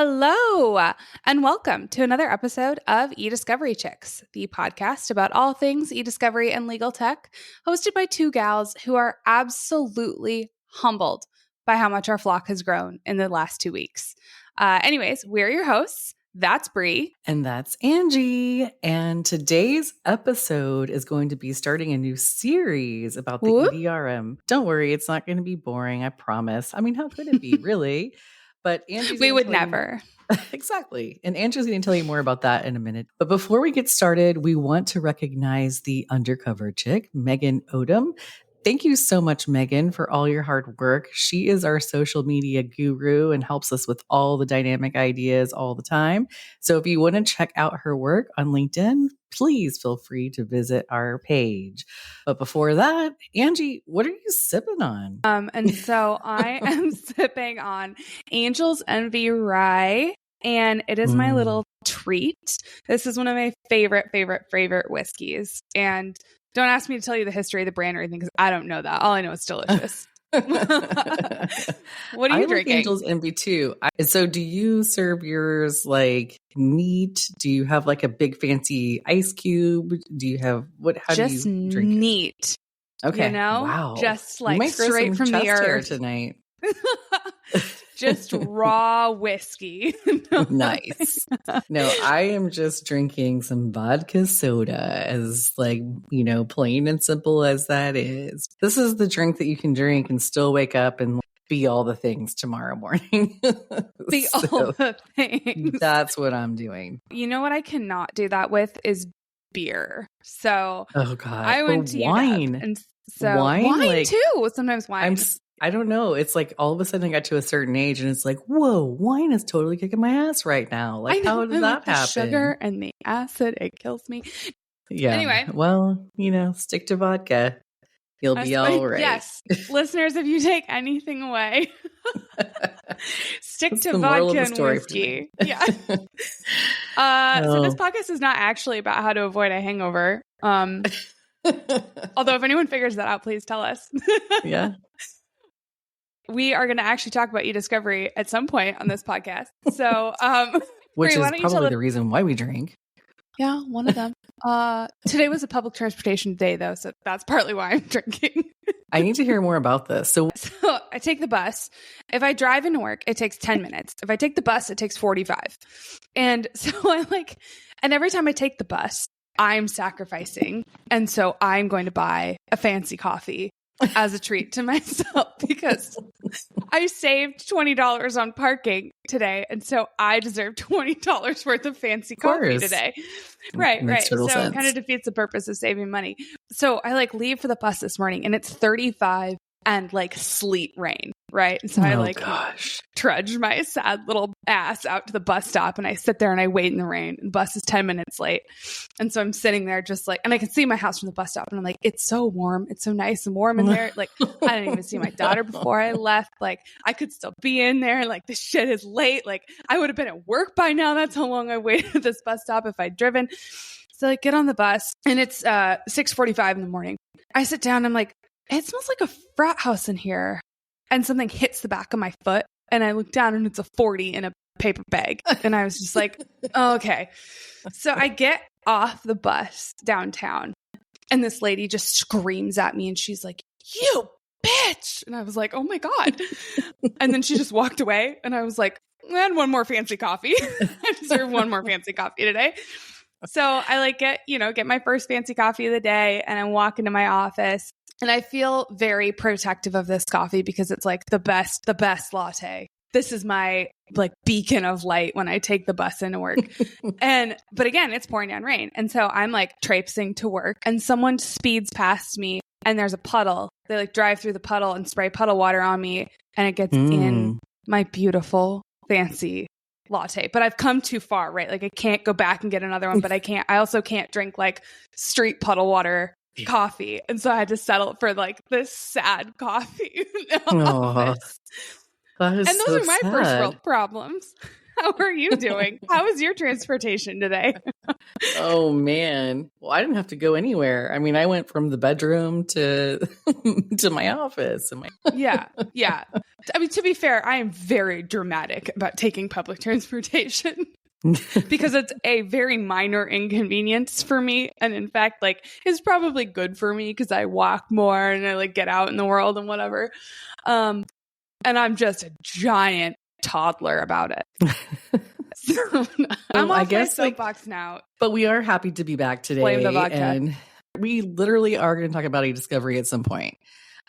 Hello, and welcome to another episode of eDiscovery Chicks, the podcast about all things eDiscovery and legal tech, hosted by two gals who are absolutely humbled by how much our flock has grown in the last 2 weeks. Anyways, we're your hosts. That's Bree. And that's Angie. And today's episode is going to be starting a new series about the Whoop. EDRM. Don't worry, it's not going to be boring, I promise. I mean, how could it be, really? But Angie's We gonna would tell you- never. Exactly. And Angie's going to tell you more about that in a minute. But before we get started, we want to recognize the undercover chick, Megan Odom. Thank you so much, Megan, for all your hard work. She is our social media guru and helps us with all the dynamic ideas all the time. So if you want to check out her work on LinkedIn, please feel free to visit our page. But before that, Angie, what are you sipping on? And so I am sipping on Angel's Envy Rye, and it is my little treat. This is one of my favorite whiskeys. And don't ask me to tell you the history of the brand or anything because I don't know that. All I know is delicious. What are you drinking? Like Angel's Envy too. So do you serve yours like neat? Do you have like a big fancy ice cube? Do you have how just do you drink neat? It? Okay. You know? Wow. Just You like might throw straight some from the chest hair earth tonight. Just raw whiskey. Nice. No, I am just drinking some vodka soda, as like, plain and simple as that is. This is the drink that you can drink and still wake up and be all the things tomorrow morning. All the things. That's what I'm doing. You know what I cannot do that with is beer. So oh God, I went to wine. UW, and so Wine like, too. Sometimes wine. I don't know. It's like all of a sudden I got to a certain age and it's like, whoa, wine is totally kicking my ass right now. Like, how did that happen? The sugar and the acid, it kills me. Yeah. Anyway. Well, stick to vodka. You'll be all right. Yes. Listeners, if you take anything away, stick That's to the moral vodka of the and story whiskey. Yeah. So this podcast is not actually about how to avoid a hangover. Although if anyone figures that out, please tell us. Yeah. We are going to actually talk about eDiscovery at some point on this podcast. So, which Bree, is probably the reason why we drink. Yeah, one of them. Today was a public transportation day, though, so that's partly why I'm drinking. I need to hear more about this. So I take the bus. If I drive into work, it takes 10 minutes. If I take the bus, it takes 45. And so and every time I take the bus, I'm sacrificing. And so I'm going to buy a fancy coffee as a treat to myself because I saved $20 on parking today. And so I deserve $20 worth of fancy coffee today. Right. So it kind of defeats the purpose of saving money. So I leave for the bus this morning and it's 35 and sleet rain. Right. And so I trudge my sad little ass out to the bus stop and I sit there and I wait in the rain. And the bus is 10 minutes late. And so I'm sitting there just and I can see my house from the bus stop and I'm like, it's so warm. It's so nice and warm in there. I didn't even see my daughter before I left. I could still be in there. This shit is late. I would have been at work by now. That's how long I waited at this bus stop if I'd driven. So I get on the bus and it's 6:45 in the morning. I sit down. I'm like, it smells like a frat house in here. And something hits the back of my foot. And I look down and it's a 40 in a paper bag. And I was just like, oh, okay. So I get off the bus downtown. And this lady just screams at me. And she's like, you bitch. And I was like, oh my God. And then she just walked away. And I was like, and one more fancy coffee. I deserve one more fancy coffee today. So I get my first fancy coffee of the day. And I walk into my office. And I feel very protective of this coffee because it's the best latte. This is my beacon of light when I take the bus into work. But again, it's pouring down rain. And so I'm traipsing to work and someone speeds past me and there's a puddle. They drive through the puddle and spray puddle water on me and it gets in my beautiful, fancy latte. But I've come too far, right? I can't go back and get another one, but I also can't drink street puddle water coffee. And so I had to settle for this sad coffee in the office. And those are my first world problems. How are you doing? How was your transportation today? Oh man. Well, I didn't have to go anywhere. I mean, I went from the bedroom to to my office. Yeah. I mean, to be fair, I am very dramatic about taking public transportation because it's a very minor inconvenience for me. And in fact, like, it's probably good for me because I walk more and I like get out in the world and whatever. And I'm just a giant toddler about it. So, I'm off my soapbox now. But we are happy to be back today. Blame the vodka. And we literally are going to talk about e-discovery at some point.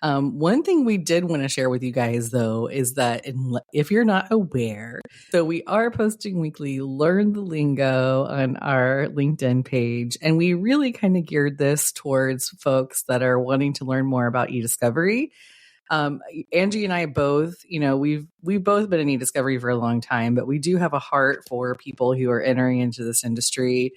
One thing we did want to share with you guys, though, is that if you're not aware, so we are posting weekly Learn the Lingo on our LinkedIn page. And we really kind of geared this towards folks that are wanting to learn more about e-discovery. Angie and I both, we've both been in e-discovery for a long time, but we do have a heart for people who are entering into this industry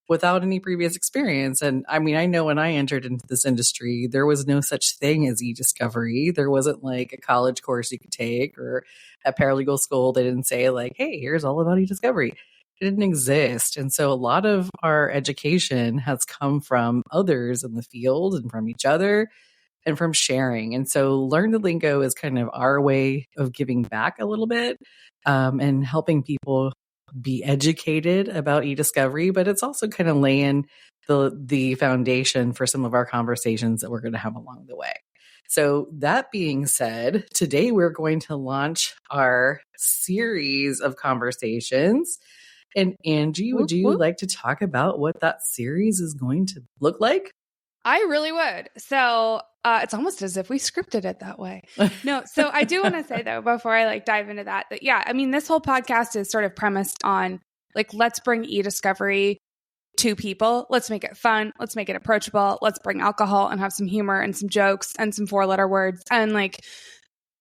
without any previous experience. And I mean, I know when I entered into this industry, there was no such thing as e-discovery. There wasn't like a college course you could take, or at paralegal school, they didn't say like, hey, here's all about e-discovery. It didn't exist. And so a lot of our education has come from others in the field and from each other and from sharing. And so Learn the Lingo is kind of our way of giving back a little bit and helping people be educated about e-discovery, but it's also kind of laying the foundation for some of our conversations that we're going to have along the way. So that being said, today we're going to launch our series of conversations. And Angie, would you like to talk about what that series is going to look like? I really would. So it's almost as if we scripted it that way. No, so I do want to say though, before I like dive into that, yeah, I mean, this whole podcast is sort of premised on like, let's bring e-discovery to people. Let's make it fun. Let's make it approachable. Let's bring alcohol and have some humor and some jokes and some 4-letter words and like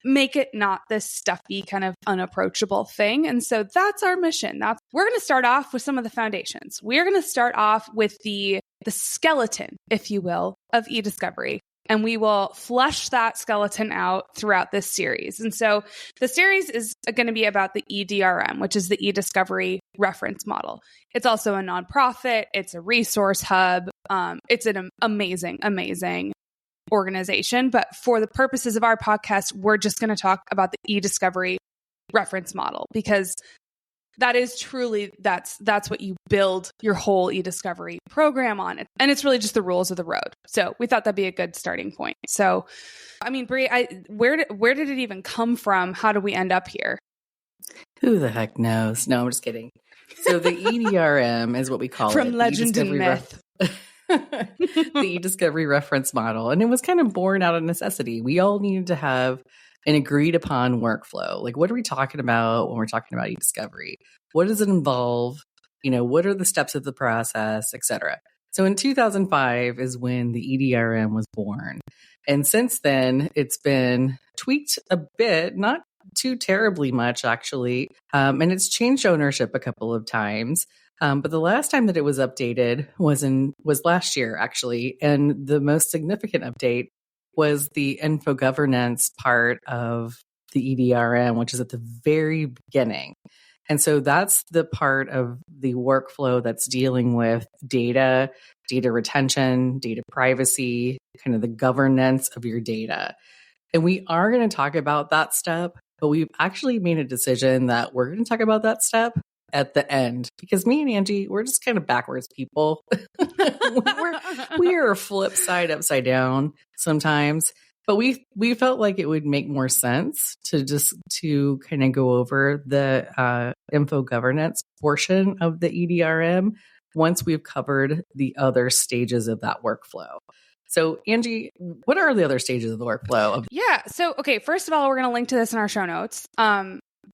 make it not this stuffy kind of unapproachable thing. And so that's our mission. We're going to start off with some of the foundations. We're going to start off with the skeleton, if you will, of e-discovery. And we will flesh that skeleton out throughout this series. And so the series is going to be about the EDRM, which is the e-discovery reference model. It's also a nonprofit. It's a resource hub. It's an amazing, amazing organization. But for the purposes of our podcast, we're just going to talk about the e-discovery reference model because that is truly, that's what you build your whole e-discovery program on. And it's really just the rules of the road. So we thought that'd be a good starting point. So, I mean, Bree, where did it even come from? How did we end up here? Who the heck knows? No, I'm just kidding. So the EDRM is what we call from legend and myth. The e-discovery reference model. And it was kind of born out of necessity. We all needed to have an agreed upon workflow. Like, what are we talking about when we're talking about e-discovery? What does it involve? What are the steps of the process, et cetera? So in 2005 is when the EDRM was born. And since then, it's been tweaked a bit, not too terribly much, actually. And it's changed ownership a couple of times. But the last time that it was updated was last year, actually. And the most significant update was the info governance part of the EDRM, which is at the very beginning. And so that's the part of the workflow that's dealing with data retention, data privacy, kind of the governance of your data. And we are going to talk about that step, but we've actually made a decision that we're going to talk about that step at the end, because me and Angie, we're just kind of backwards people. we are flip side upside down sometimes, but we felt like it would make more sense to kind of go over the info governance portion of the EDRM once we've covered the other stages of that workflow. So Angie, what are the other stages of the workflow? Yeah. So, okay, first of all, we're going to link to this in our show notes.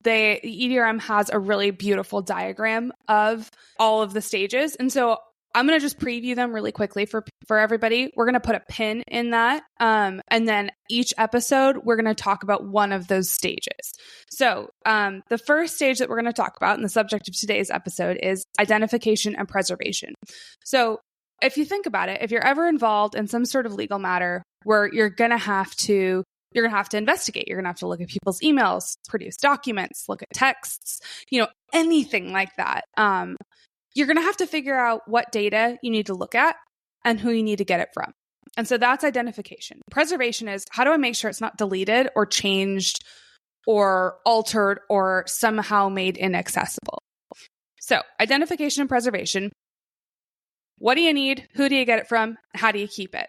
The EDRM has a really beautiful diagram of all of the stages. And so I'm going to just preview them really quickly for everybody. We're going to put a pin in that. And then each episode, we're going to talk about one of those stages. So the first stage that we're going to talk about, and the subject of today's episode, is identification and preservation. So if you think about it, if you're ever involved in some sort of legal matter where you're going to have to you're going to have to investigate. You're going to have to look at people's emails, produce documents, look at texts, anything like that. You're going to have to figure out what data you need to look at and who you need to get it from. And so that's identification. Preservation is, how do I make sure it's not deleted or changed or altered or somehow made inaccessible? So identification and preservation. What do you need? Who do you get it from? How do you keep it?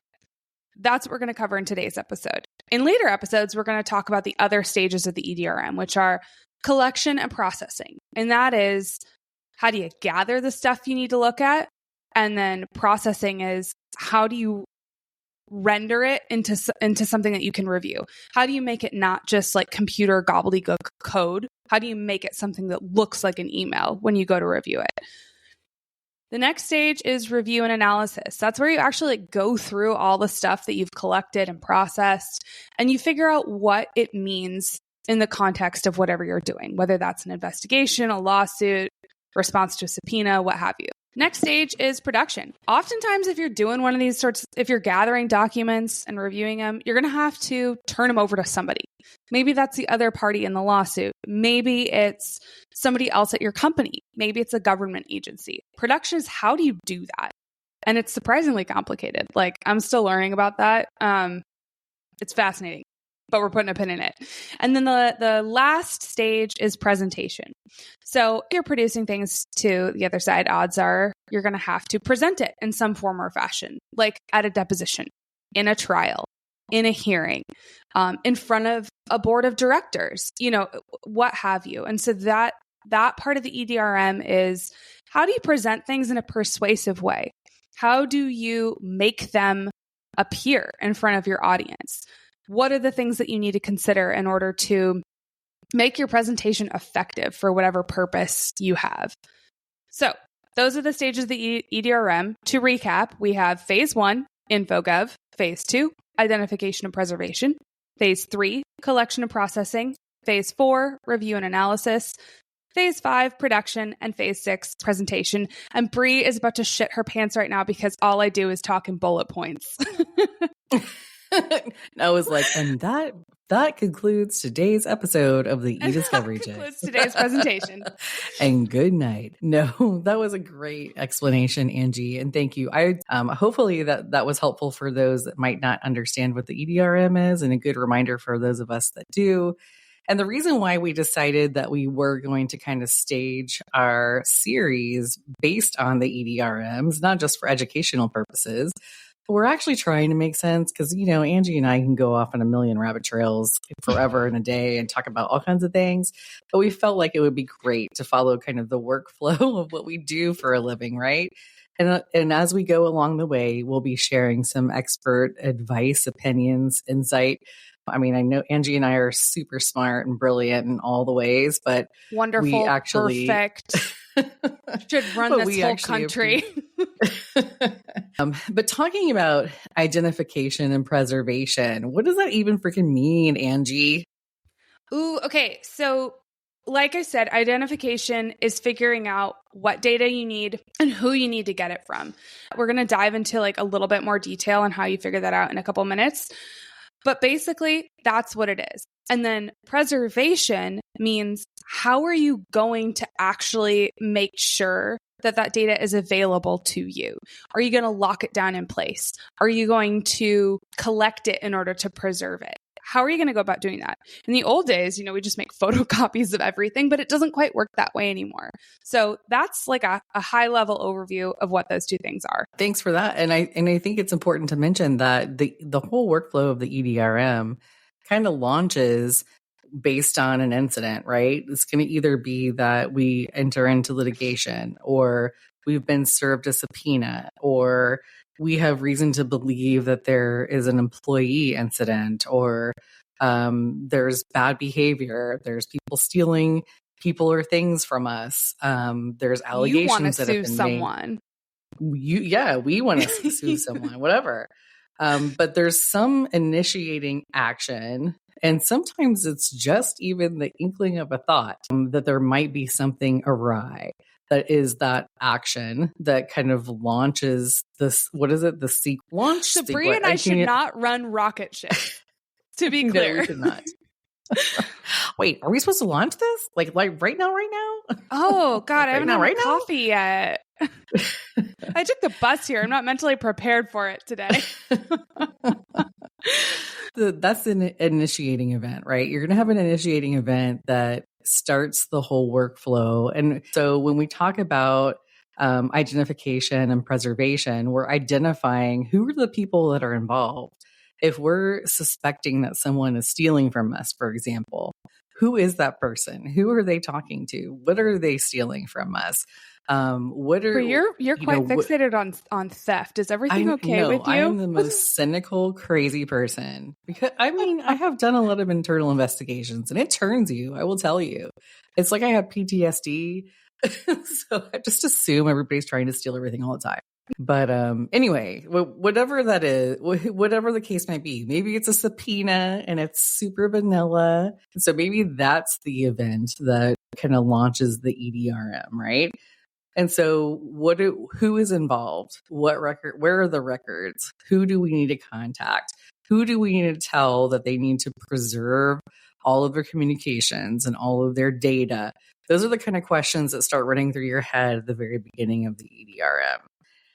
That's what we're going to cover in today's episode. In later episodes, we're going to talk about the other stages of the EDRM, which are collection and processing. And that is, how do you gather the stuff you need to look at? And then processing is, how do you render it into something that you can review? How do you make it not just like computer gobbledygook code? How do you make it something that looks like an email when you go to review it? The next stage is review and analysis. That's where you actually go through all the stuff that you've collected and processed, and you figure out what it means in the context of whatever you're doing, whether that's an investigation, a lawsuit, response to a subpoena, what have you. Next stage is production. Oftentimes, if you're doing one of these if you're gathering documents and reviewing them, you're going to have to turn them over to somebody. Maybe that's the other party in the lawsuit. Maybe it's somebody else at your company. Maybe it's a government agency. Production is, how do you do that? And it's surprisingly complicated. Like, I'm still learning about that. It's fascinating, but we're putting a pin in it. And then the last stage is presentation. So if you're producing things to the other side, odds are you're going to have to present it in some form or fashion, like at a deposition, in a trial, in a hearing, in front of a board of directors, what have you. And so that part of the EDRM is, how do you present things in a persuasive way? How do you make them appear in front of your audience? What are the things that you need to consider in order to make your presentation effective for whatever purpose you have? So those are the stages of the EDRM. To recap, we have phase 1, InfoGov, phase 2, identification and preservation, phase 3, collection and processing, phase 4, review and analysis, phase 5, production, and phase 6, presentation. And Bree is about to shit her pants right now because all I do is talk in bullet points. I was like, and that concludes today's episode of the eDiscovery Check. Concludes today's presentation. And good night. No, that was a great explanation, Angie, and thank you. Hopefully that was helpful for those that might not understand what the EDRM is, and a good reminder for those of us that do. And the reason why we decided that we were going to kind of stage our series based on the EDRMs, not just for educational purposes, but we're actually trying to make sense because, Angie and I can go off on a million rabbit trails forever in a day and talk about all kinds of things. But we felt like it would be great to follow kind of the workflow of what we do for a living, right? And as we go along the way, we'll be sharing some expert advice, opinions, insight. I mean, I know Angie and I are super smart and brilliant in all the ways, but wonderful, we actually perfect, should run this whole country. But talking about identification and preservation, what does that even freaking mean, Angie? Ooh, okay. So like I said, identification is figuring out what data you need and who you need to get it from. We're going to dive into like a little bit more detail on how you figure that out in a couple minutes. But basically, that's what it is. And then preservation means, how are you going to actually make sure that that data is available to you? Are you going to lock it down in place? Are you going to collect it in order to preserve it? How are you going to go about doing that? In the old days, we just make photocopies of everything, but it doesn't quite work that way anymore. So that's like a high level overview of what those two things are. Thanks for that. And I think it's important to mention that the whole workflow of the EDRM kind of launches based on an incident, right? It's going to either be that we enter into litigation, or we've been served a subpoena, or we have reason to believe that there is an employee incident, or there's bad behavior. There's people stealing people or things from us. There's allegations that have been someone. Made. We want to sue someone, whatever. But there's some initiating action, and sometimes it's just even the inkling of a thought that there might be something awry. That is that action that kind of launches this. What is it? The launch. So Bree and I should not run rocket ships. to be No, clear. we should not. Wait, are we supposed to launch this? Like right now? Oh God, I haven't had my now? coffee yet. I took the bus here. I'm not mentally prepared for it today. That's an initiating event, right? You're going to have an initiating event that starts the whole workflow. And so when we talk about identification and preservation, we're identifying who are the people that are involved. If we're suspecting that someone is stealing from us, for example, who is that person? Who are they talking to? What are they stealing from us? You're quite fixated on theft. Is everything okay with you? I am the most cynical, crazy person. Because I have done a lot of internal investigations, and it turns you. I will tell you, it's like I have PTSD, so I just assume everybody's trying to steal everything all the time. But anyway, whatever that is, whatever the case might be, maybe it's a subpoena and it's super vanilla. So maybe that's the event that kind of launches the EDRM, right? And so who is involved? What record? Where are the records? Who do we need to contact? Who do we need to tell that they need to preserve all of their communications and all of their data? Those are the kind of questions that start running through your head at the very beginning of the EDRM.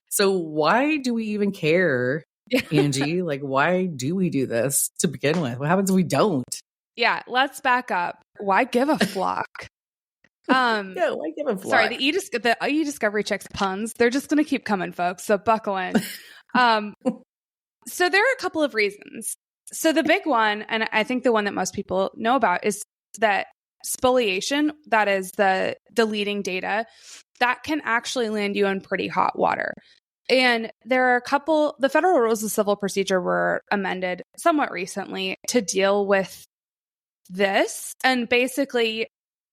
So why do we even care, Angie? Like, why do we do this to begin with? What happens if we don't? Yeah, let's back up. Why give a flock? Yeah, why give a flock? Sorry, the e-discovery checks puns. They're just going to keep coming, folks. So buckle in. So there are a couple of reasons. So the big one, and I think the one that most people know about, is that spoliation, that is the deleting data, that can actually land you in pretty hot water. And there are the federal rules of civil procedure were amended somewhat recently to deal with this. And basically,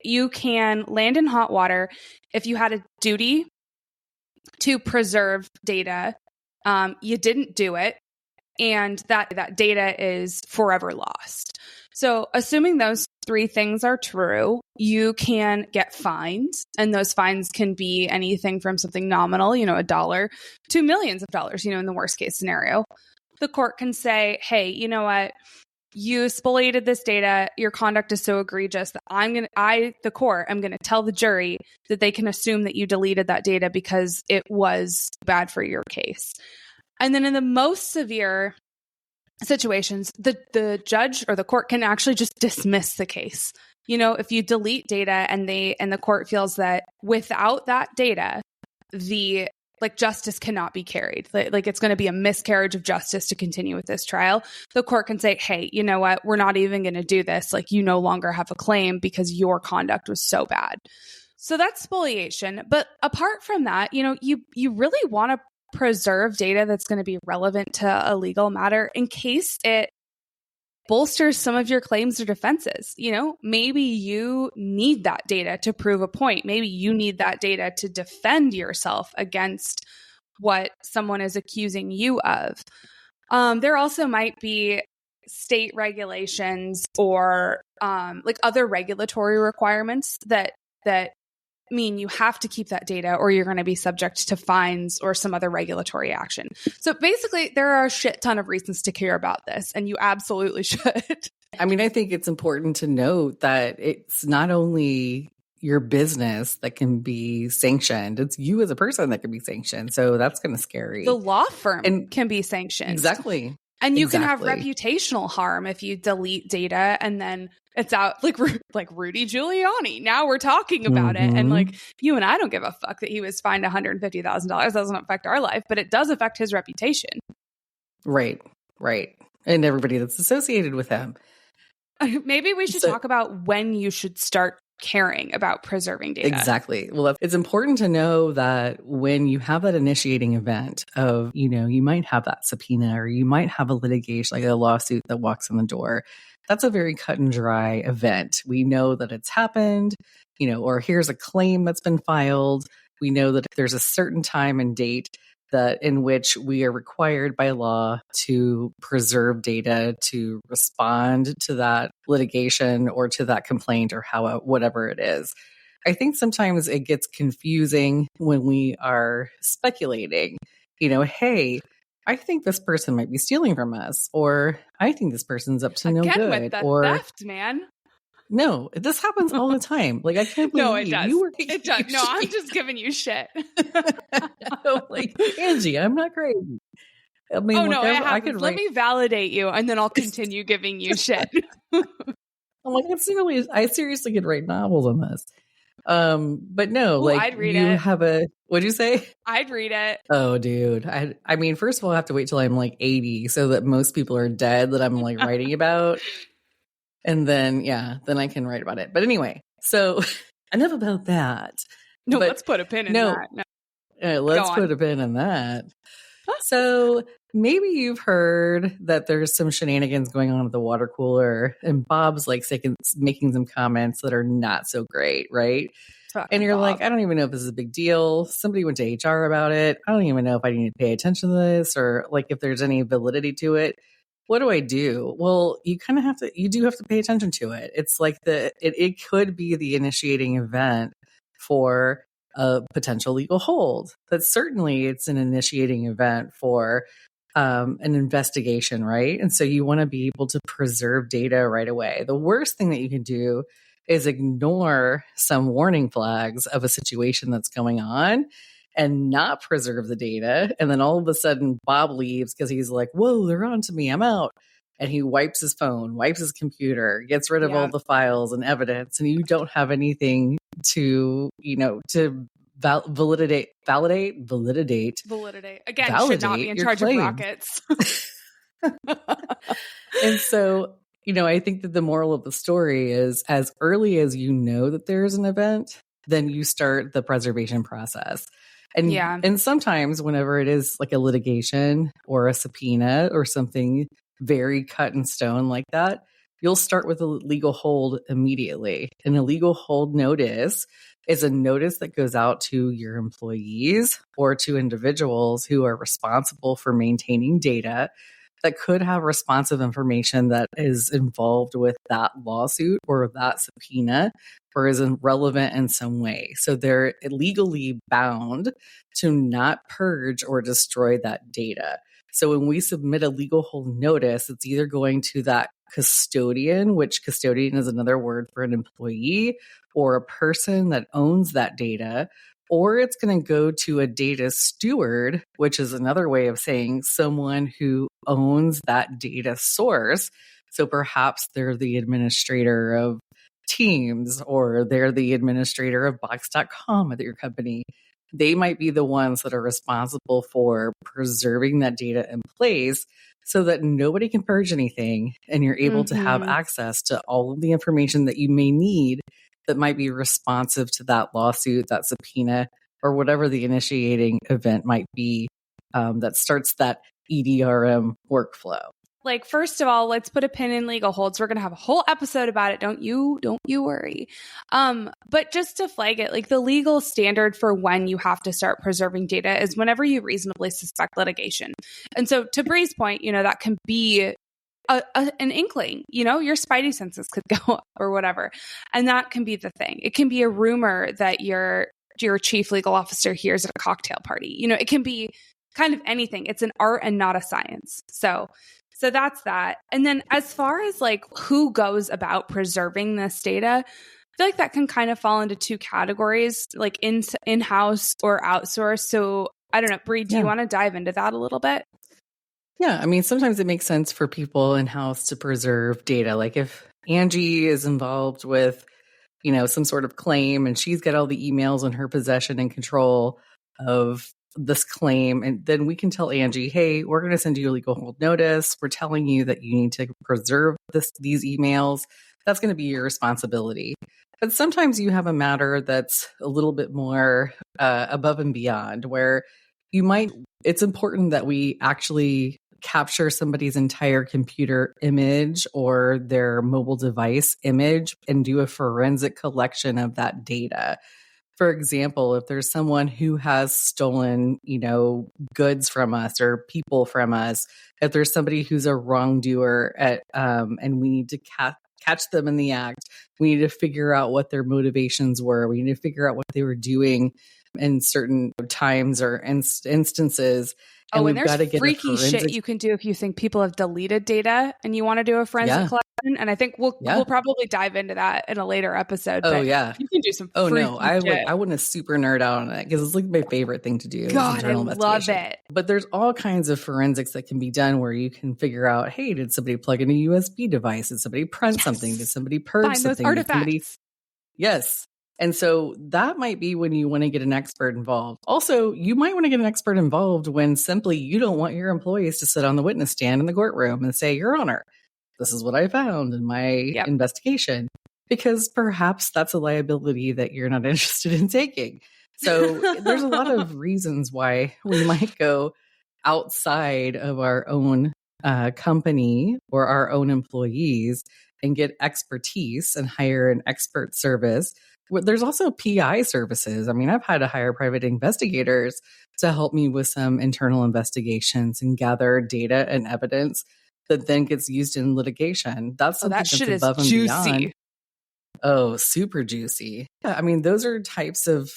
you can land in hot water if you had a duty to preserve data. You didn't do it, and that data is forever lost. So assuming those three things are true, you can get fined, and those fines can be anything from something nominal, $1, to millions of dollars, in the worst case scenario. The court can say, hey, you know what? You spoliated this data. Your conduct is so egregious that the court, I'm going to tell the jury that they can assume that you deleted that data because it was bad for your case. And then in the most severe situations, the judge or the court can actually just dismiss the case. If you delete data and the court feels that without that data, justice cannot be carried. Like it's going to be a miscarriage of justice to continue with this trial. The court can say, hey, you know what? We're not even going to do this. Like, you no longer have a claim because your conduct was so bad. So that's spoliation. But apart from that, you really want to preserve data that's going to be relevant to a legal matter in case it bolsters some of your claims or defenses. Maybe you need that data to prove a point. Maybe you need that data to defend yourself against what someone is accusing you of. There also might be state regulations or other regulatory requirements that mean you have to keep that data or you're going to be subject to fines or some other regulatory action. So basically, there are a shit ton of reasons to care about this, and you absolutely should. I think it's important to note that it's not only your business that can be sanctioned, it's you as a person that can be sanctioned. So that's kind of scary. The law firm can be sanctioned. Exactly. And you can have reputational harm if you delete data and then it's out like Rudy Giuliani. Now we're talking about it. And you and I don't give a fuck that he was fined $150,000. That doesn't affect our life, but it does affect his reputation. Right. And everybody that's associated with him. Maybe we should talk about when you should start caring about preserving data. Exactly. Well, it's important to know that when you have that initiating event of, you might have that subpoena or you might have a litigation, like a lawsuit that walks in the door. That's a very cut and dry event. We know that it's happened, or here's a claim that's been filed. We know that there's a certain time and date that in which we are required by law to preserve data to respond to that litigation or to that complaint or whatever it is. I think sometimes it gets confusing when we are speculating, hey, I think this person might be stealing from us, or I think this person's up to no Again good, with the or theft, man. no, this happens all the time. Like, I can't believe No, it does. you were. It does. No, I'm just giving you shit. Like, Angie, I'm not crazy. I mean, Oh no, it whatever, I happens. could Let write. me validate you, and then I'll continue giving you shit. I'm like, I seriously could write novels on this. But no, Ooh, like I'd read you it. have what'd you say? I'd read it. Oh, dude. I mean, first of all, I have to wait till I'm like 80 so that most people are dead that I'm like writing about. And then, yeah, then I can write about it. But anyway, so enough about that. No, But let's put a pin in no, that. No. let's put a pin in that. So maybe you've heard that there's some shenanigans going on at the water cooler, and Bob's like making some comments that are not so great, right? And you're like, I don't even know if this is a big deal. Somebody went to HR about it. I don't even know if I need to pay attention to this, or like if there's any validity to it. What do I do? Well, you kind of you do have to pay attention to it. It's like it could be the initiating event for a potential legal hold. But certainly it's an initiating event for an investigation, right? And so you want to be able to preserve data right away. The worst thing that you can do is ignore some warning flags of a situation that's going on and not preserve the data. And then all of a sudden Bob leaves because he's like, whoa, they're on to me. I'm out. And he wipes his phone, wipes his computer, gets rid of all the files and evidence. And you don't have anything to validate. Again, should not be in charge of rockets. And so, I think that the moral of the story is as early as you know that there's an event, then you start the preservation process. And sometimes whenever it is like a litigation or a subpoena or something very cut in stone like that, you'll start with a legal hold immediately. And a legal hold notice is a notice that goes out to your employees or to individuals who are responsible for maintaining data that could have responsive information that is involved with that lawsuit or that subpoena or is relevant in some way. So they're legally bound to not purge or destroy that data. So when we submit a legal hold notice, it's either going to that custodian, which custodian is another word for an employee or a person that owns that data, or it's going to go to a data steward, which is another way of saying someone who owns that data source. So perhaps they're the administrator of Teams or they're the administrator of Box.com at your company. They might be the ones that are responsible for preserving that data in place so that nobody can purge anything and you're able to have access to all of the information that you may need that might be responsive to that lawsuit, that subpoena, or whatever the initiating event might be that starts that EDRM workflow. Like, first of all, let's put a pin in legal holds. We're going to have a whole episode about it. Don't you worry. But just to flag it, like the legal standard for when you have to start preserving data is whenever you reasonably suspect litigation. And so to Bree's point, that can be an inkling, your spidey senses could go up or whatever. And that can be the thing. It can be a rumor that your chief legal officer hears at a cocktail party. It can be kind of anything. It's an art and not a science. So that's that. And then as far as like who goes about preserving this data, I feel like that can kind of fall into two categories, like in-house or outsourced. So I don't know, Bree, do you want to dive into that a little bit? Yeah, I mean, sometimes it makes sense for people in-house to preserve data. Like if Angie is involved with, some sort of claim and she's got all the emails in her possession and control of this claim, and then we can tell Angie, hey, we're going to send you a legal hold notice. We're telling you that you need to preserve these emails. That's going to be your responsibility. But sometimes you have a matter that's a little bit more above and beyond where it's important that we actually capture somebody's entire computer image or their mobile device image and do a forensic collection of that data. For example, if there's someone who has stolen, goods from us or people from us, if there's somebody who's a wrongdoer and we need to catch them in the act, we need to figure out what their motivations were. We need to figure out what they were doing in certain times or instances. And And we've got to there's get a freaky shit forensic. you can do if you think people have deleted data and you want to do a forensic collection. And I think we'll probably dive into that in a later episode. Oh, but yeah. You can do some Oh, freaky no. I shit. want to super nerd out on it because it's like my favorite thing to do. God, I love it. But there's all kinds of forensics that can be done where you can figure out, hey, did somebody plug in a USB device? Did somebody print something? Did somebody purge Find something? those artifacts. Yes. And so that might be when you want to get an expert involved. Also, you might want to get an expert involved when simply you don't want your employees to sit on the witness stand in the courtroom and say, Your Honor, this is what I found in my investigation, because perhaps that's a liability that you're not interested in taking. So there's a lot of reasons why we might go outside of our own company or our own employees and get expertise and hire an expert service. There's also PI services. I mean, I've had to hire private investigators to help me with some internal investigations and gather data and evidence that then gets used in litigation. That's something that shit that's above is and juicy. beyond. Oh, super juicy. Yeah, I mean, those are types of,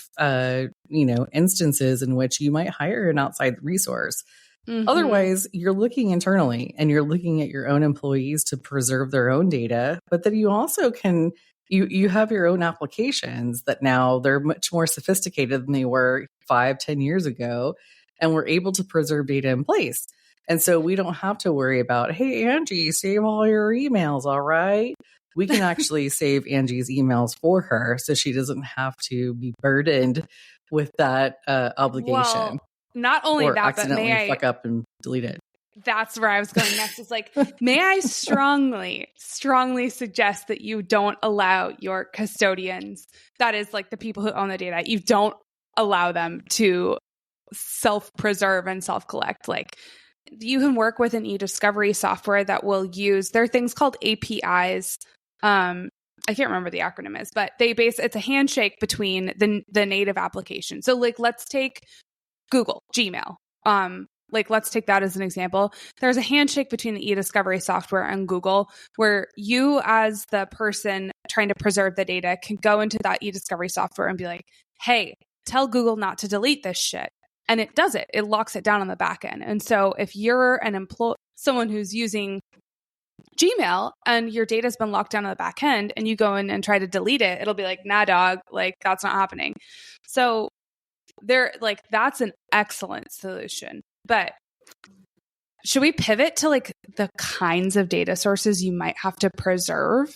instances in which you might hire an outside resource. Mm-hmm. Otherwise, you're looking internally and you're looking at your own employees to preserve their own data, but then you also can, you have your own applications that now they're much more sophisticated than they were 5-10 years ago, and we're able to preserve data in place. And so we don't have to worry about, hey, Angie, save all your emails, all right? We can actually save Angie's emails for her so she doesn't have to be burdened with that obligation. Well, not only that, accidentally but fuck up and delete it. That's where I was going next. It's like, may I strongly suggest that you don't allow your custodians, that is like the people who own the data, you don't allow them to self-preserve and self-collect. Like, you can work with an e-discovery software that will use, there are things called APIs. I can't remember the acronym is, but it's a handshake between the native application. So like, let's take Google, Gmail. Let's take that as an example. There's a handshake between the e-discovery software and Google where you, as the person trying to preserve the data, can go into that e-discovery software and be like, hey, tell Google not to delete this shit. And it does it. It locks it down on the back end. And so if you're someone who's using Gmail and your data's been locked down on the back end and you go in and try to delete it, it'll be like, nah, dog, like that's not happening. So that's an excellent solution. But should we pivot to like the kinds of data sources you might have to preserve?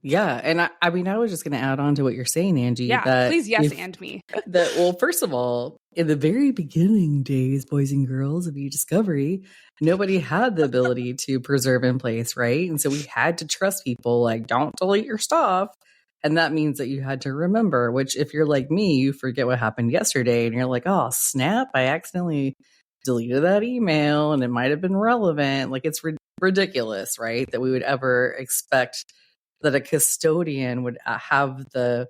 Yeah. And I mean, I was just going to add on to what you're saying, Angie. Yeah, please, yes, and me. Well, first of all, in the very beginning days, boys and girls of e-discovery, nobody had the ability to preserve in place, right? And so we had to trust people, like, don't delete your stuff. And that means that you had to remember, which if you're like me, you forget what happened yesterday and you're like, oh, snap, I accidentally deleted that email and it might have been relevant. Like, it's ridiculous, right? That we would ever expect that a custodian would have the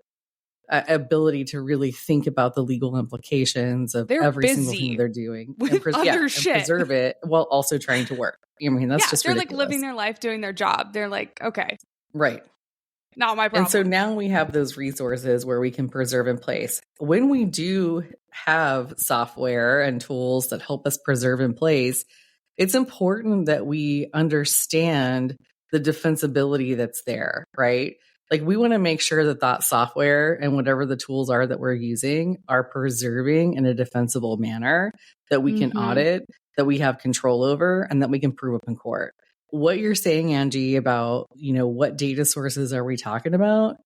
ability to really think about the legal implications of every single thing they're doing and preserve it while also trying to work. I mean, that's just they're ridiculous. Like living their life, doing their job. They're like, okay. Right. Not my problem. And so now we have those resources where we can preserve in place. When we do have software and tools that help us preserve in place, it's important that we understand the defensibility that's there, right? Like, we want to make sure that software and whatever the tools are that we're using are preserving in a defensible manner that we can audit, that we have control over, and that we can prove up in court. What you're saying, Angie, about, what data sources are we talking about?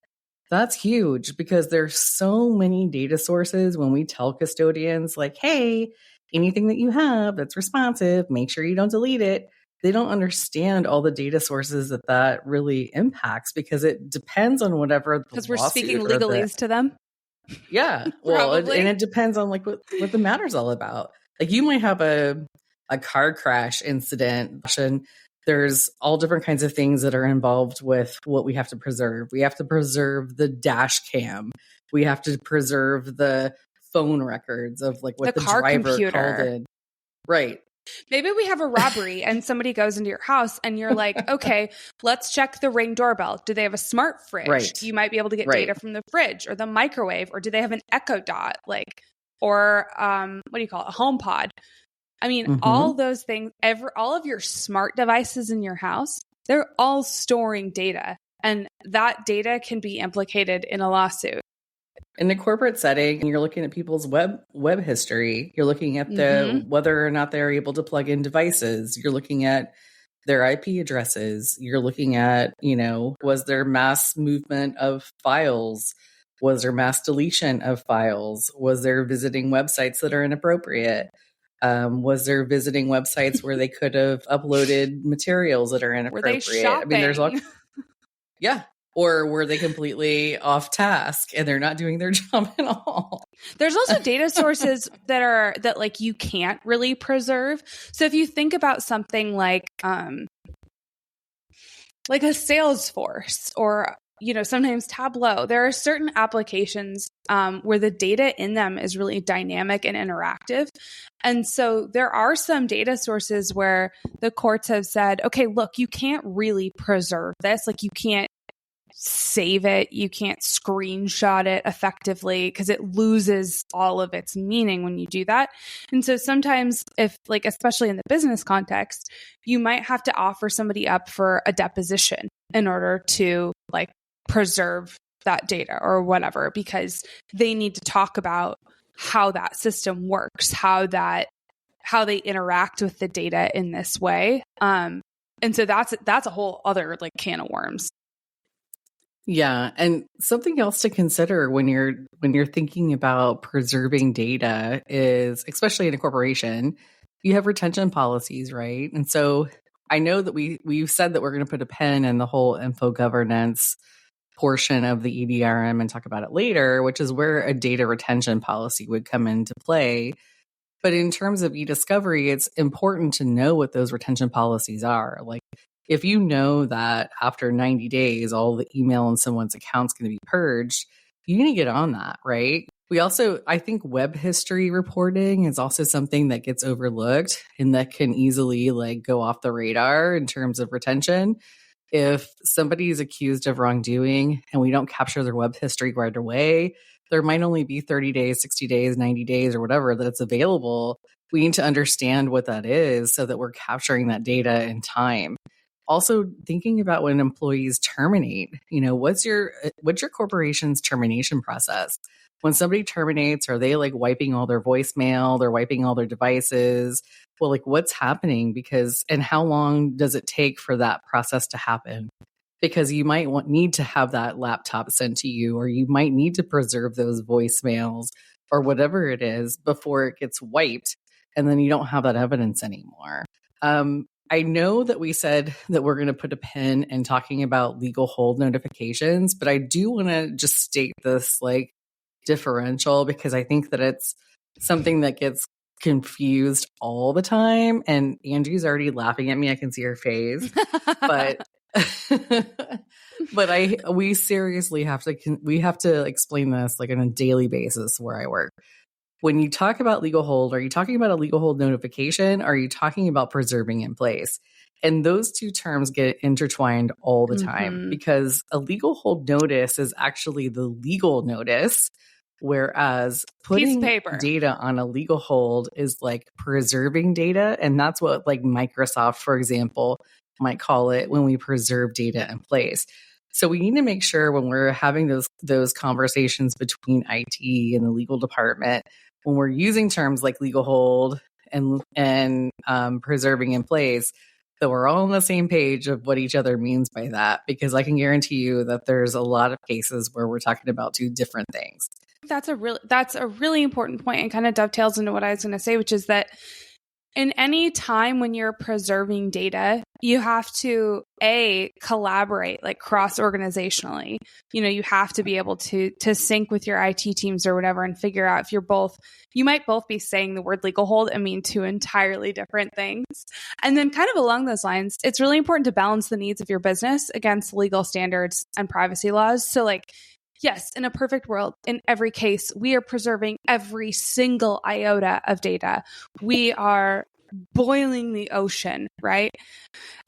That's huge because there's so many data sources when we tell custodians like, hey, anything that you have that's responsive, make sure you don't delete it. They don't understand all the data sources that really impacts because it depends on whatever. Because we're speaking legalese to them. Yeah. Well, and it depends on like what the matter's all about. Like, you might have a car crash incident and there's all different kinds of things that are involved with what we have to preserve. We have to preserve the dash cam. We have to preserve the phone records of like what the driver called in. Right. Maybe we have a robbery and somebody goes into your house and you're like, okay, let's check the Ring doorbell. Do they have a smart fridge? Right. You might be able to get Right. data from the fridge or the microwave, or do they have an Echo Dot, or what do you call it? A home pod. I mean, all those things, all of your smart devices in your house, they're all storing data, and that data can be implicated in a lawsuit. In the corporate setting, you're looking at people's web history. You're looking at the whether or not they're able to plug in devices. You're looking at their IP addresses. You're looking at, was there mass movement of files? Was there mass deletion of files? Was there visiting websites that are inappropriate? Was there visiting websites where they could have uploaded materials that are inappropriate? Were they shopping? I mean, there's all, yeah. Or were they completely off task and they're not doing their job at all? There's also data sources that like you can't really preserve. So if you think about something like a Salesforce or sometimes Tableau, there are certain applications where the data in them is really dynamic and interactive. And so there are some data sources where the courts have said, okay, look, you can't really preserve this. Like you can't save it, you can't screenshot it effectively because it loses all of its meaning when you do that. And so sometimes if especially in the business context, you might have to offer somebody up for a deposition in order to preserve that data or whatever, because they need to talk about how that system works, how they interact with the data in this way. And so that's a whole other can of worms. Yeah, and something else to consider when you're thinking about preserving data is, especially in a corporation, you have retention policies, right? And so I know that we've said that we're going to put a pin in the whole info governance portion of the EDRM and talk about it later, which is where a data retention policy would come into play. But in terms of e-discovery, it's important to know what those retention policies are. Like, if you know that after 90 days, all the email in someone's account is going to be purged, you need to get on that, right? We also, I think web history reporting is also something that gets overlooked and that can easily go off the radar in terms of retention. If somebody is accused of wrongdoing and we don't capture their web history right away, there might only be 30 days, 60 days, 90 days, or whatever that it's available. We need to understand what that is so that we're capturing that data in time. Also, thinking about when employees terminate, what's your corporation's termination process? When somebody terminates, are they wiping all their voicemail? They're wiping all their devices. Well, what's happening? And how long does it take for that process to happen? Because you might need to have that laptop sent to you, or you might need to preserve those voicemails or whatever it is before it gets wiped, and then you don't have that evidence anymore. I know that we said that we're going to put a pin in talking about legal hold notifications, but I do want to just state this differential, because I think that it's something that gets confused all the time. And Angie's already laughing at me. I can see her face, but we seriously have to explain this on a daily basis where I work. When you talk about legal hold, are you talking about a legal hold notification? Or are you talking about preserving in place? And those two terms get intertwined all the time, because a legal hold notice is actually the legal notice, whereas putting data on a legal hold is preserving data. And that's what Microsoft, for example, might call it when we preserve data in place. So we need to make sure when we're having those conversations between IT and the legal department, when we're using terms like legal hold and preserving in place, that we're all on the same page of what each other means by that, because I can guarantee you that there's a lot of cases where we're talking about two different things. That's a really important point, and kind of dovetails into what I was going to say, which is that in any time when you're preserving data, you have to collaborate cross-organizationally. You have to be able to sync with your IT teams or whatever and figure out if you might both be saying the word legal hold and mean two entirely different things. And then kind of along those lines, it's really important to balance the needs of your business against legal standards and privacy laws. So yes, in a perfect world, in every case, we are preserving every single iota of data. We are boiling the ocean, right?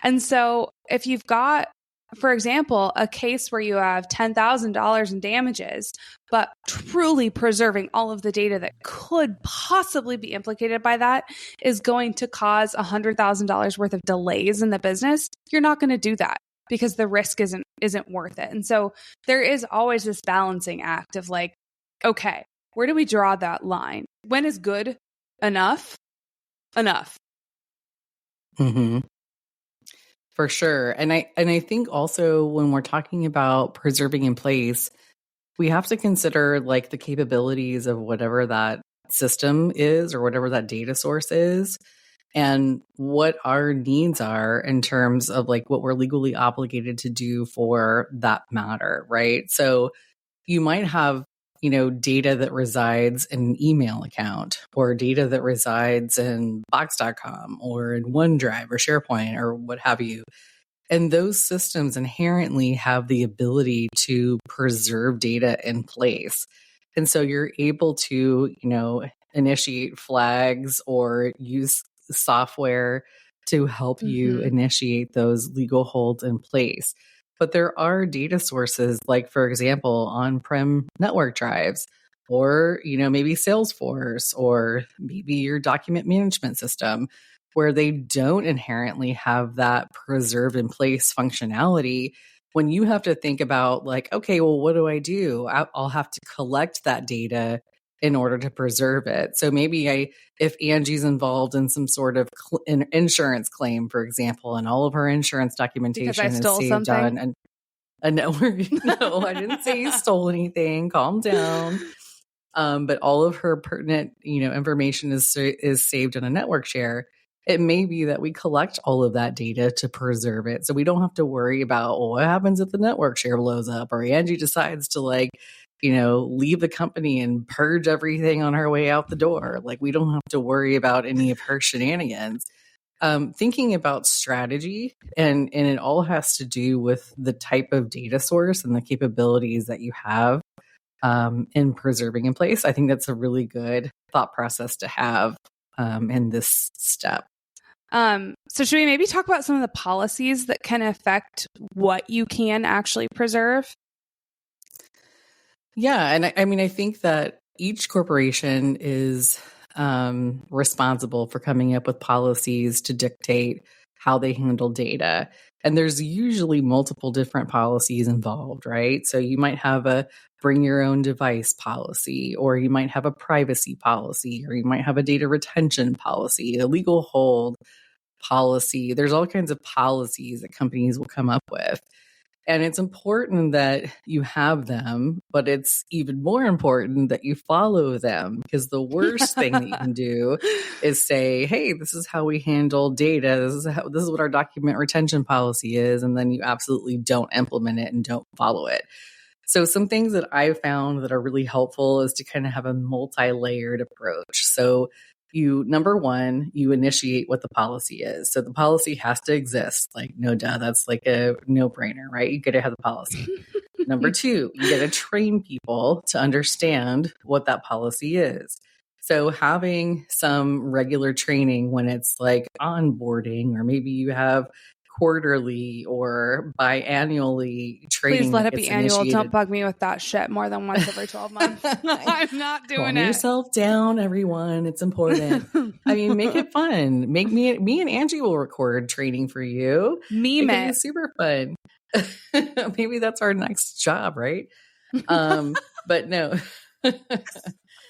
And so if you've got, for example, a case where you have $10,000 in damages, but truly preserving all of the data that could possibly be implicated by that is going to cause $100,000 worth of delays in the business, you're not going to do that because the risk isn't worth it. And so there is always this balancing act of like, okay, where do we draw that line? When is good enough? Enough. Mm-hmm. For sure. And I think also when we're talking about preserving in place, we have to consider like the capabilities of whatever that system is or whatever that data source is, and what our needs are in terms of like what we're legally obligated to do for that matter, right? So you might have, data that resides in an email account or data that resides in box.com or in OneDrive or SharePoint or what have you. And those systems inherently have the ability to preserve data in place. And so you're able to, initiate flags or use software to help you initiate those legal holds in place. But there are data sources, like, for example, on-prem network drives, or, maybe Salesforce, or maybe your document management system, where they don't inherently have that preserve in place functionality. When you have to think about like, okay, well, what do I do? I'll have to collect that data in order to preserve it. So maybe if Angie's involved in some sort of insurance claim, for example, and all of her insurance documentation is saved on a network. No, I didn't say you stole anything. Calm down. But all of her pertinent, information is saved on a network share. It may be that we collect all of that data to preserve it. So we don't have to worry about, well, what happens if the network share blows up or Angie decides to leave the company and purge everything on her way out the door. Like, we don't have to worry about any of her shenanigans. Thinking about strategy, and it all has to do with the type of data source and the capabilities that you have in preserving in place. I think that's a really good thought process to have in this step. So should we maybe talk about some of the policies that can affect what you can actually preserve? Yeah. And I think that each corporation is responsible for coming up with policies to dictate how they handle data. And there's usually multiple different policies involved, right? So you might have a bring your own device policy, or you might have a privacy policy, or you might have a data retention policy, a legal hold policy. There's all kinds of policies that companies will come up with. And it's important that you have them, but it's even more important that you follow them, because the worst thing that you can do is say, hey, this is how we handle data. This is what our document retention policy is. And then you absolutely don't implement it and don't follow it. So some things that I've found that are really helpful is to kind of have a multi-layered approach. So number one, you initiate what the policy is. So the policy has to exist. Like, no duh, that's like a no-brainer, right? You got to have the policy. Number two, you got to train people to understand what that policy is. So having some regular training when it's like onboarding, or maybe you have quarterly or biannually training. Please let it be annual. Don't bug me with that shit more than once every 12 months. I'm not doing Calm it. yourself down, everyone. It's important. I mean, make it fun. Me and Angie will record training for you. Meme it. It's super fun. Maybe that's our next job, right? But no.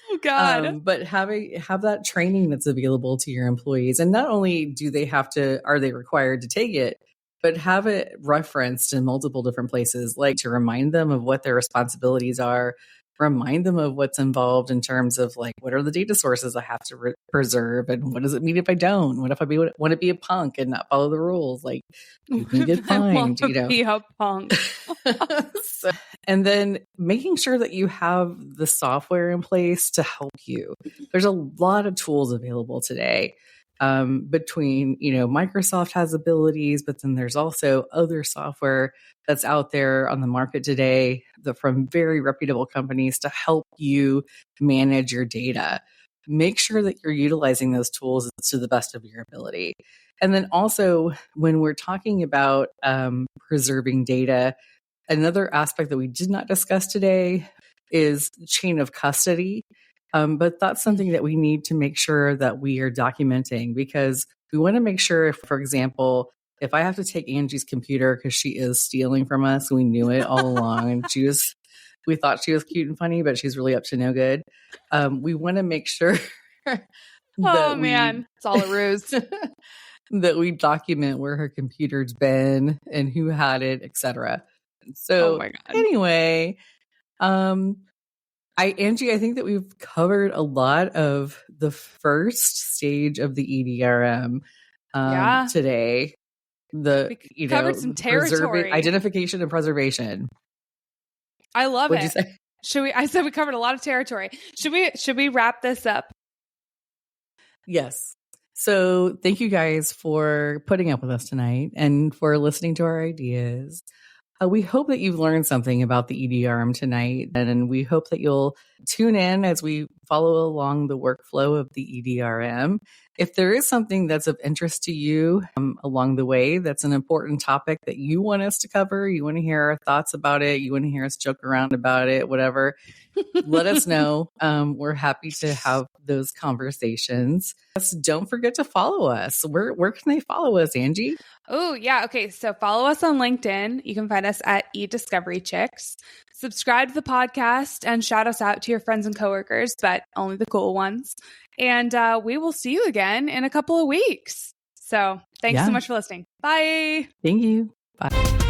Oh God. But have that training that's available to your employees. And not only are they required to take it, but have it referenced in multiple different places, like to remind them of what their responsibilities are, remind them of what's involved in terms of like, what are the data sources I have to preserve? And what does it mean if I don't? What if I want to be a punk and not follow the rules? Like, you can get fined, Be a punk. And then making sure that you have the software in place to help you. There's a lot of tools available today. Between, Microsoft has abilities, but then there's also other software that's out there on the market today from very reputable companies to help you manage your data. make sure that you're utilizing those tools to the best of your ability. And then also, when we're talking about preserving data, another aspect that we did not discuss today is chain of custody. But that's something that we need to make sure that we are documenting, because we want to make sure, if, for example, if I have to take Angie's computer because she is stealing from us, we knew it all along, and we thought she was cute and funny, but she's really up to no good. We want to make sure it's all a ruse. that we document where her computer's been and who had it, etc. So, oh my God. Anyway, Angie, I think that we've covered a lot of the first stage of the EDRM today. We covered some territory. Identification and preservation. I love What'd it. You say? I said we covered a lot of territory. Should we wrap this up? Yes. So thank you guys for putting up with us tonight and for listening to our ideas. We hope that you've learned something about the EDRM tonight, and we hope that you'll tune in as we follow along the workflow of the EDRM. If there is something that's of interest to you along the way, that's an important topic that you want us to cover, you want to hear our thoughts about it, you want to hear us joke around about it, whatever, let us know. We're happy to have those conversations. Don't forget to follow us. Where can they follow us, Angie? Oh, yeah. Okay. So follow us on LinkedIn. You can find us at eDiscoveryChicks. Subscribe to the podcast and shout us out to your friends and coworkers, but only the cool ones. And we will see you again in a couple of weeks. So thanks so much for listening. Bye. Thank you. Bye.